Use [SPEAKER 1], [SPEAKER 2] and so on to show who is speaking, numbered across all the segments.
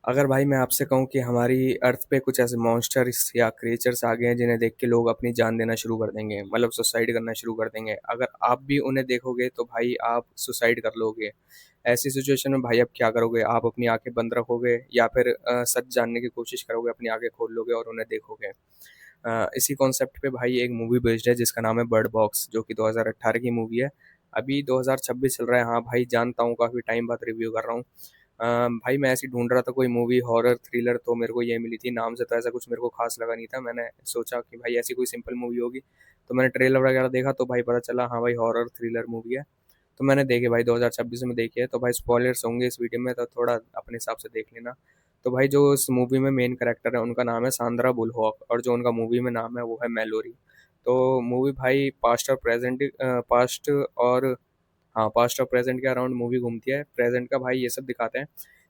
[SPEAKER 1] अगर भाई मैं आपसे कहूँ कि हमारी अर्थ पे कुछ ऐसे मॉन्स्टर्स या क्रिएचर्स आ गए हैं जिन्हें देख के लोग अपनी जान देना शुरू कर देंगे, मतलब सुसाइड करना शुरू कर देंगे। अगर आप भी उन्हें देखोगे तो भाई आप सुसाइड कर लोगे। ऐसी सिचुएशन में भाई आप क्या करोगे? आप अपनी आंखें बंद रखोगे या फिर सच जानने की कोशिश करोगे, अपनी आंखें खोल लोगे और उन्हें देखोगे? इसी कॉन्सेप्ट पे भाई एक मूवी बेस्ड है जिसका नाम है बर्ड बॉक्स, जो कि 2018 की मूवी है। अभी 2026 चल रहा है। हाँ भाई जानता हूँ, काफ़ी टाइम बाद रिव्यू कर रहा हूँ। भाई मैं ऐसी ढूंढ रहा था कोई मूवी हॉरर थ्रिलर, तो मेरे को ये मिली थी। नाम से तो ऐसा कुछ मेरे को खास लगा नहीं था। मैंने सोचा कि भाई ऐसी कोई सिंपल मूवी होगी, तो मैंने ट्रेलर वगैरह देखा तो भाई पता चला हाँ भाई हॉरर थ्रिलर मूवी है। तो मैंने देखी भाई, 2026 में देखी है। तो भाई स्पॉयलर्स होंगे इस वीडियो में, तो थोड़ा अपने हिसाब से देख लेना। तो भाई जो इस मूवी में मेन कैरेक्टर है उनका नाम है सांद्रा बुलहॉक, और जो उनका मूवी में नाम है वो है मैलोरी। तो मूवी भाई पास्ट और प्रेजेंट, पास्ट और हाँ पास्ट और प्रेजेंट के अराउंड मूवी घूमती है। प्रेजेंट का भाई ये सब दिखाते हैं।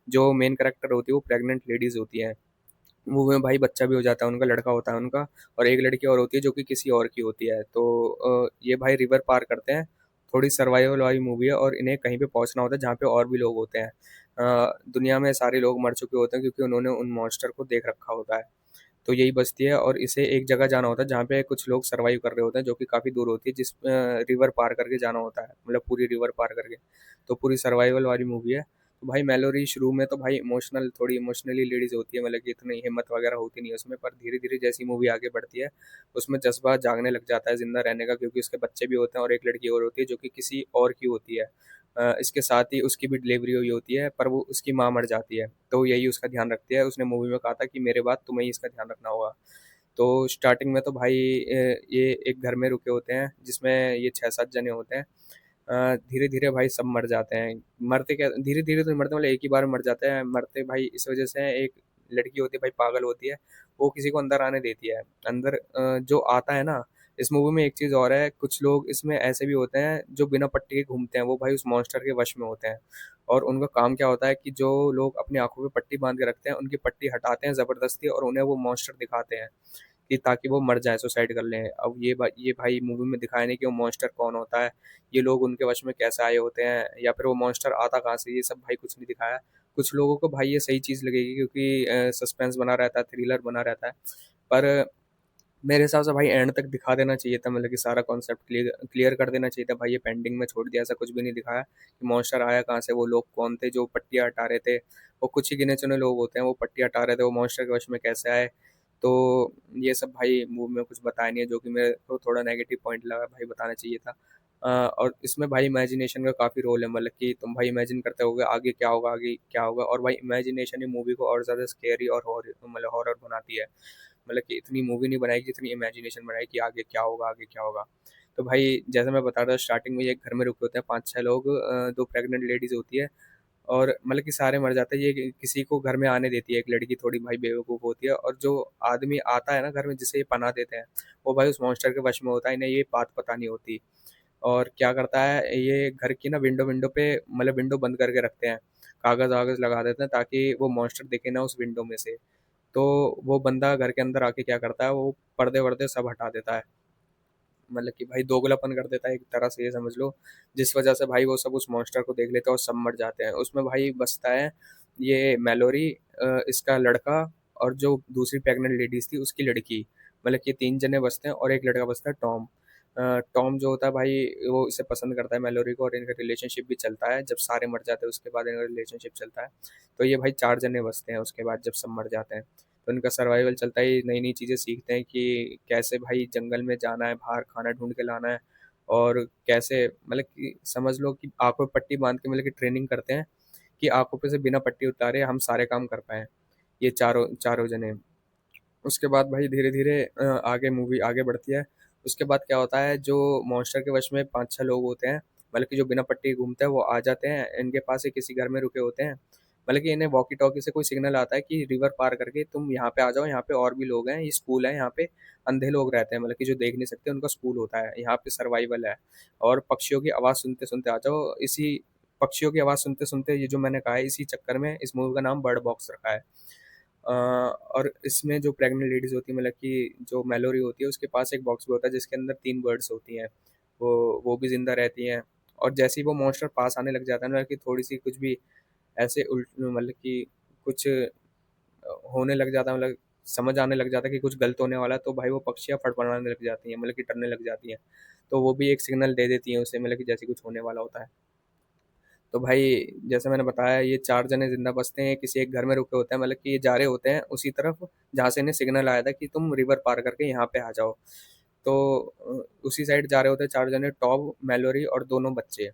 [SPEAKER 1] जो मेन कैरेक्टर होती है वो प्रेग्नेंट लेडीज होती हैं। मूवी में भाई बच्चा भी हो जाता है उनका, लड़का होता है उनका। और एक लड़की और होती है जो कि किसी और की होती है। तो ये भाई रिवर पार करते हैं। थोड़ी सर्वाइवल वाली मूवी है, और इन्हें कहीं पे पहुंचना होता है जहाँ पे और भी लोग होते हैं। दुनिया में सारे लोग मर चुके होते हैं क्योंकि उन्होंने उन मॉन्स्टर को देख रखा होता है। तो यही बचती है, और इसे एक जगह जाना होता है जहाँ पे कुछ लोग सर्वाइव कर रहे होते हैं, जो कि काफ़ी दूर होती है, जिस रिवर पार करके जाना होता है, मतलब पूरी रिवर पार करके। तो पूरी सर्वाइवल वाली मूवी है। तो भाई मैलोरी शुरू में तो भाई इमोशनल, थोड़ी इमोशनली लेडीज होती है, मतलब कि इतनी हिम्मत वगैरह होती नहीं है उसमें। पर धीरे धीरे जैसी मूवी आगे बढ़ती है उसमें जज्बा जागने लग जाता है जिंदा रहने का, क्योंकि उसके बच्चे भी होते हैं और एक लड़की और होती है जो कि किसी और की होती है। इसके साथ ही उसकी भी डिलीवरी हुई होती है, पर वो उसकी माँ मर जाती है। तो यही उसका ध्यान रखती है। उसने मूवी में कहा था कि मेरे बाद तुम्हें ही इसका ध्यान रखना होगा। तो स्टार्टिंग में तो भाई ये एक घर में रुके होते हैं जिसमें ये 6-7 जने होते हैं। धीरे धीरे भाई सब मर जाते हैं। मरते क्या, धीरे धीरे तो नहीं मरते, मतलब एक ही बार मर जाते हैं। मरते भाई इस वजह से हैं, एक लड़की होती है भाई पागल होती है, वो किसी को अंदर आने देती है। अंदर जो आता है ना, इस मूवी में एक चीज़ और है, कुछ लोग इसमें ऐसे भी होते हैं जो बिना पट्टी के घूमते हैं, वो भाई उस मॉन्स्टर के वश में होते हैं। और उनका काम क्या होता है कि जो लोग अपनी आंखों पे पट्टी बांध के रखते हैं उनकी पट्टी हटाते हैं ज़बरदस्ती, और उन्हें वो मॉन्स्टर दिखाते हैं कि ताकि वो मर जाए, सुसाइड कर लें। अब ये भाई मूवी में दिखाया नहीं कि वो मॉन्स्टर कौन होता है, ये लोग उनके वश में कैसे आए होते हैं, या फिर वो मॉन्स्टर आता कहाँ से, ये सब भाई कुछ नहीं दिखाया। कुछ लोगों को भाई ये सही चीज़ लगेगी क्योंकि सस्पेंस बना रहता है, थ्रिलर बना रहता है। पर मेरे हिसाब से भाई एंड तक दिखा देना चाहिए था, मतलब कि सारा कॉन्सेप्ट क्लियर क्लियर कर देना चाहिए था भाई। ये पेंडिंग में छोड़ दिया, ऐसा कुछ भी नहीं दिखाया कि मॉन्स्टर आया कहाँ से, वो लोग कौन थे जो पट्टियाँ हटा रहे थे। वो कुछ ही गिने चुने लोग होते हैं, वो पट्टियाँ हटा रहे थे, वो मॉन्स्टर के वश में कैसे आए। तो ये सब भाई मूवी में कुछ बताया नहीं है, जो कि मेरे को थोड़ा नेगेटिव पॉइंट लगा, भाई बताना चाहिए था। और इसमें भाई इमेजिनेशन का काफ़ी रोल है, मतलब कि तुम भाई इमेजिन करते होगे आगे क्या होगा, आगे क्या होगा। और भाई इमेजिनेशन ही मूवी को और ज़्यादा स्केरी और मतलब हॉरर बनाती है। मतलब कि इतनी मूवी नहीं बनाई जितनी इमेजिनेशन बनाई कि आगे क्या होगा, आगे क्या होगा। तो भाई जैसे मैं बता रहा था स्टार्टिंग में, ये एक घर में रुके होते हैं 5-6 लोग, 2 प्रेग्नेंट लेडीज़ होती है। और मतलब कि सारे मर जाते हैं। ये किसी को घर में आने देती है एक लड़की, थोड़ी भाई बेवकूफ़ होती है। और जो आदमी आता है ना घर में जिसे ये पनाह देते हैं, वो भाई उस मॉन्स्टर के वश में होता है, इन्हें ये बात पता नहीं होती। और क्या करता है, ये घर की ना विंडो विंडो पे, मतलब विंडो बंद करके रखते हैं, कागज़ वागज़ लगा देते हैं ताकि वो मॉन्स्टर दिखे ना उस विंडो में से। तो वो बंदा घर के अंदर आके क्या करता है, वो पर्दे वर्दे सब हटा देता है, मतलब कि भाई दोगलापन कर देता है एक तरह से, ये समझ लो। जिस वजह से भाई वो सब उस मॉन्स्टर को देख लेते हैं और सब मर जाते हैं। उसमें भाई बचता है ये मैलोरी, इसका लड़का, और जो दूसरी प्रेग्नेंट लेडीज थी उसकी लड़की। मतलब कि 3 जने बचते हैं और एक लड़का बचता है टॉम। टॉम जो होता है भाई, वो इसे पसंद करता है मैलोरी को, और इनका रिलेशनशिप भी चलता है। जब सारे मर जाते हैं उसके बाद इनका रिलेशनशिप चलता है। तो ये भाई 4 जने बचते हैं उसके बाद, जब सब मर जाते हैं। तो इनका सर्वाइवल चलता है, नई नई चीज़ें सीखते हैं कि कैसे भाई जंगल में जाना है, बाहर खाना ढूंढ के लाना है। और कैसे, मतलब कि समझ लो कि आंखों पे पट्टी बांध के, मतलब कि ट्रेनिंग करते हैं कि आंखों पे से बिना पट्टी उतारे हम सारे काम कर पाएँ, ये चारों चारों जने। उसके बाद भाई धीरे धीरे आगे मूवी आगे बढ़ती है। उसके बाद क्या होता है, जो मॉन्स्टर के वश में 5-6 लोग होते हैं, मतलब कि जो बिना पट्टी के घूमते हैं, वो आ जाते हैं इनके पास, ही किसी घर में रुके होते हैं। मतलब कि इन्हें वॉकी टॉकी से कोई सिग्नल आता है कि रिवर पार करके तुम यहाँ पे आ जाओ, यहाँ पे और भी लोग हैं, ये स्कूल है, यहाँ पे अंधे लोग रहते हैं, मतलब कि जो देख नहीं सकते, उनका स्कूल होता है, यहाँ पे सर्वाइवल है। और पक्षियों की आवाज़ सुनते सुनते आ जाओ। इसी पक्षियों की आवाज़ सुनते सुनते, ये जो मैंने कहा है, इसी चक्कर में इस मूवी का नाम बर्ड बॉक्स रखा है। और इसमें जो प्रेग्नेंट लेडीज़ होती है, मतलब कि जो मैलोरी होती है, उसके पास एक बॉक्स भी होता है जिसके अंदर 3 बर्ड्स होती हैं। वो भी ज़िंदा रहती हैं। और जैसे ही वो मॉन्स्टर पास आने लग जाता है ना, कि थोड़ी-सी कुछ भी ऐसे उल्ट, मतलब कि कुछ होने लग जाता है, मतलब समझ आने लग जाता है कि कुछ गलत होने वाला है, तो भाई वो पक्षियाँ फड़फड़ाने लग जाती हैं, मतलब कि डरने लग जाती हैं। तो वो भी एक सिग्नल दे देती हैं उसे, मतलब कि जैसे कुछ होने वाला होता है। तो भाई जैसे मैंने बताया, ये 4 जने ज़िंदा बचते हैं, किसी एक घर में रुके होते हैं, मतलब कि ये जा रहे होते हैं उसी तरफ जहाँ से इन्हें सिग्नल आया था कि तुम रिवर पार करके यहाँ पे आ जाओ। तो उसी साइड जा रहे होते हैं 4 जने, टॉम, मैलोरी और दोनों बच्चे।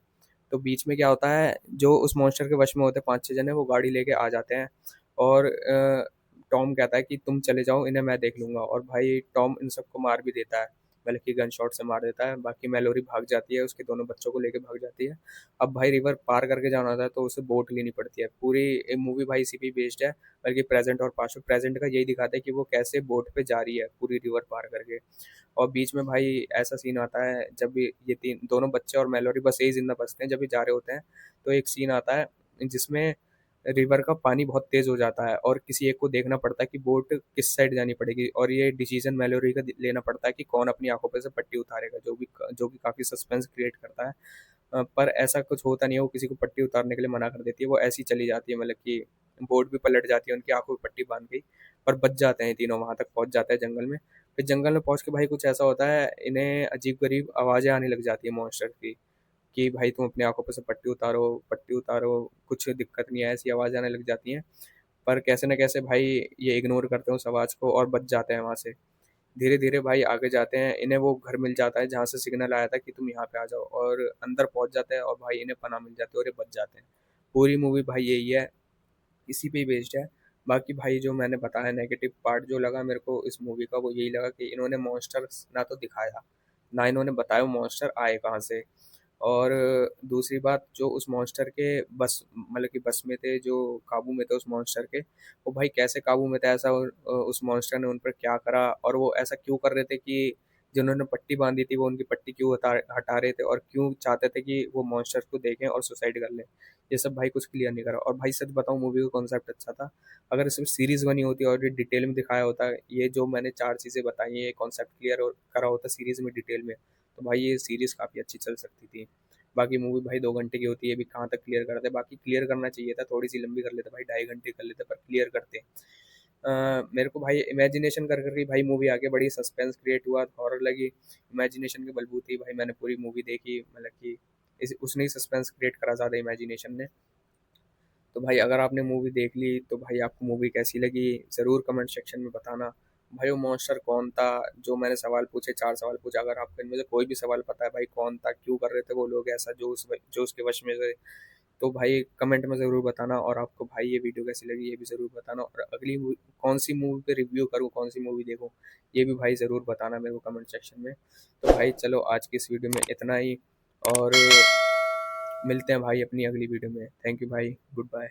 [SPEAKER 1] तो बीच में क्या होता है, जो उस मॉन्स्टर के वश में होते हैं 5-6 जने, वो गाड़ी लेके आ जाते हैं और टॉम कहता है कि तुम चले जाओ, इन्हें मैं देख लूँगा, और भाई टॉम इन सबको मार भी देता है, मतलब कि गन शॉट से मार देता है। बाकी मैलोरी भाग जाती है, उसके दोनों बच्चों को लेके भाग जाती है। अब भाई रिवर पार करके जाना होता है तो उसे बोट लेनी पड़ती है। पूरी मूवी भाई इसी पे बेस्ड है, बल्कि प्रेजेंट और पास्ट में। प्रेजेंट का यही दिखाता है कि वो कैसे बोट पे जा रही है पूरी रिवर पार करके। और बीच में भाई ऐसा सीन आता है, जब ये तीन दोनों बच्चे और मैलोरी बस यही जिंदा बचते हैं, जब ये जा रहे होते हैं तो एक सीन आता है जिसमें रिवर का पानी बहुत तेज हो जाता है और किसी एक को देखना पड़ता है कि बोट किस साइड जानी पड़ेगी, और ये डिसीजन मैलोरी का लेना पड़ता है कि कौन अपनी आंखों पे से पट्टी उतारेगा, जो कि काफी सस्पेंस क्रिएट करता है। पर ऐसा कुछ होता नहीं है, वो किसी को पट्टी उतारने के लिए मना कर देती है, वो ऐसी चली जाती है, मतलब कि बोट भी पलट जाती है, उनकी आंखों में पट्टी बांध गई। पर बच जाते हैं तीनों, वहां तक पहुंच जाते हैं जंगल में। फिर जंगल में पहुंच के भाई कुछ ऐसा होता है, इन्हें अजीब गरीब आवाजें आने लग जाती है मॉन्स्टर की, कि भाई तुम अपनी आंखों पर से पट्टी उतारो, पट्टी उतारो, कुछ दिक्कत नहीं है, ऐसी आवाजें आने लग जाती हैं। पर कैसे न कैसे भाई ये इग्नोर करते हैं उस आवाज़ को और बच जाते हैं वहाँ से। धीरे धीरे भाई आगे जाते हैं, इन्हें वो घर मिल जाता है जहाँ से सिग्नल आया था कि तुम यहाँ पे आ जाओ, और अंदर पहुँच जाते हैं और भाई इन्हें पनाह मिल जाती है और ये बच जाते हैं। पूरी मूवी भाई यही है, इसी पे ही बेस्ड है। बाकी भाई जो मैंने बताया नेगेटिव पार्ट जो लगा मेरे को इस मूवी का, वो यही लगा कि इन्होंने मॉन्स्टर ना तो दिखाया, ना इन्होंने बताया वो मॉन्स्टर आए कहाँ से। और दूसरी बात, जो उस मॉन्स्टर के बस मतलब कि बस में थे, जो काबू में थे उस मॉन्स्टर के, वो भाई कैसे काबू में थे, ऐसा उस मॉन्स्टर ने उन पर क्या करा, और वो ऐसा क्यों कर रहे थे कि जिन्होंने पट्टी बांधी थी वो उनकी पट्टी क्यों हटा हटा रहे थे, और क्यों चाहते थे कि वो मॉन्स्टर को देखें और सुसाइड कर लें। ये सब भाई कुछ क्लियर नहीं करा। और भाई सच बताऊं, मूवी का कॉन्सेप्ट अच्छा था। अगर इसमें सीरीज बनी होती और ये डिटेल में दिखाया होता, ये जो मैंने 4 चीज़ें बताई हैं, ये कॉन्सेप्ट क्लियर करा होता सीरीज में डिटेल में, तो भाई ये सीरीज काफ़ी अच्छी चल सकती थी। बाकी मूवी भाई 2 घंटे की होती है, अभी कहाँ तक क्लियर करते, बाकी क्लियर करना चाहिए था, थोड़ी सी लंबी कर लेते भाई, 2.5 घंटे कर लेते, पर क्लियर करते। मेरे को भाई इमेजिनेशन कर करके भाई मूवी आगे बड़ी, सस्पेंस क्रिएट हुआ, हॉरर लगी। इमेजिनेशन के बलबूते ही भाई मैंने पूरी मूवी देखी, मतलब कि उसने ही सस्पेंस क्रिएट करा ज़्यादा, इमेजिनेशन ने। तो भाई अगर आपने मूवी देख ली तो भाई आपको मूवी कैसी लगी ज़रूर कमेंट सेक्शन में बताना। भाई वो मॉन्स्टर कौन था, जो मैंने सवाल पूछे, 4 सवाल पूछे, अगर आपको इनमें से कोई भी सवाल पता है भाई कौन था, क्यों कर रहे थे वो लोग ऐसा, जो उसके वश में थे, तो भाई कमेंट में ज़रूर बताना। और आपको भाई ये वीडियो कैसी लगी ये भी ज़रूर बताना, और अगली कौन सी मूवी पे रिव्यू करूँ, कौन सी मूवी देखूँ, ये भी भाई ज़रूर बताना मेरे को कमेंट सेक्शन में। तो भाई चलो आज की इस वीडियो में इतना ही, और मिलते हैं भाई अपनी अगली वीडियो में। थैंक यू भाई, गुड बाय।